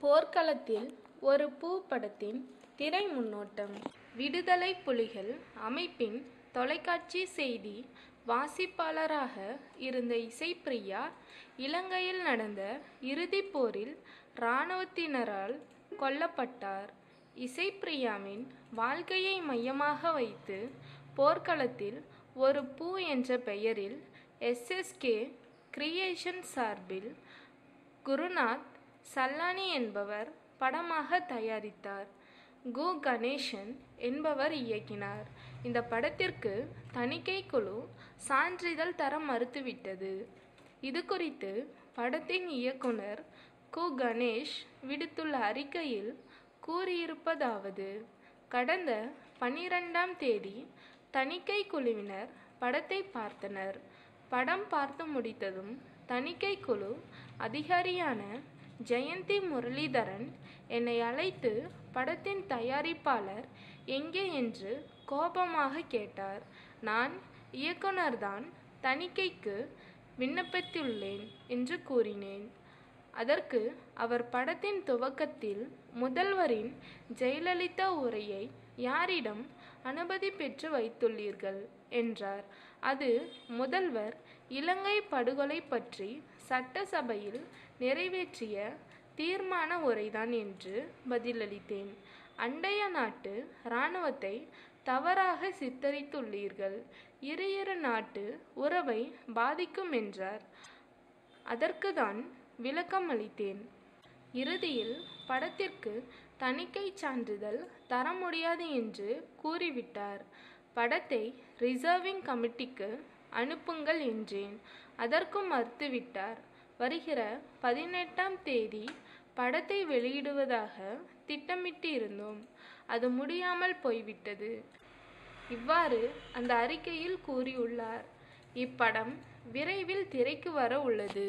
போர்க்களத்தில் ஒரு பூ படத்தின் திரை முன்னோட்டம். விடுதலை புலிகள் அமைப்பின் தொலைக்காட்சி செய்தி வாசிப்பாளராக இருந்த இசைப்பிரியா இலங்கையில் நடந்த இறுதிப் போரில் இராணுவத்தினரால் கொல்லப்பட்டார். இசைப்பிரியாவின் வாழ்க்கையை மையமாக வைத்து போர்க்களத்தில் ஒரு பூ என்ற பெயரில் எஸ்எஸ்கே கிரியேஷன் சார்பில் குருநாத் சல்லானி என்பவர் படமாக தயாரித்தார். கு. கணேசன் என்பவர் இயக்கினார். இந்த படத்திற்கு தணிக்கை குழு சான்றிதழ் தர மறுத்துவிட்டது. இது குறித்து படத்தின் இயக்குனர் கு. கணேஷ் விடுத்துள்ள அறிக்கையில் கூறியிருப்பதாவது: கடந்த 12ஆம் தேதி தணிக்கை குழுவினர் படத்தை பார்த்தனர். படம் பார்த்து முடித்ததும் தணிக்கை குழு அதிகாரியான ஜெயந்தி முரளிதரன் என்னை அழைத்து படத்தின் தயாரிப்பாளர் எங்கே என்று கோபமாக கேட்டார். நான் இயக்குனர்தான் தணிக்கைக்கு விண்ணப்பித்துள்ளேன் என்று கூறினேன். அதற்கு அவர் படத்தின் துவக்கத்தில் முதல்வரின் ஜெயலலிதா உரையை யாரிடம் அனுமதி பெற்று வைத்துள்ளீர்கள் என்றார். அது முதல்வர் இலங்கை படுகொலை பற்றி சட்டசபையில் நிறைவேற்றிய தீர்மான உரைதான் என்று பதிலளித்தேன். அண்டைய நாட்டு இராணுவத்தை தவறாக சித்தரித்துள்ளீர்கள். இரு நாட்டு உறவை பாதிக்கும் என்றார். அதற்குதான் விளக்கம் அளித்தேன். இறுதியில் படத்திற்கு தணிக்கை சான்றிதழ் தர முடியாது என்று கூறிவிட்டார். படத்தை ரிசர்விங் கமிட்டிக்கு அனுப்புங்கள் என்றேன். அதற்கும் மறுத்துவிட்டார். வருகிற 18ஆம் தேதி படத்தை வெளியிடுவதாக திட்டமிட்டு இருந்தோம். அது முடியாமல் போய்விட்டது. இவ்வாறு அந்த அறிக்கையில் கூறியுள்ளார். இப்படம் விரைவில் திரைக்கு வர உள்ளது.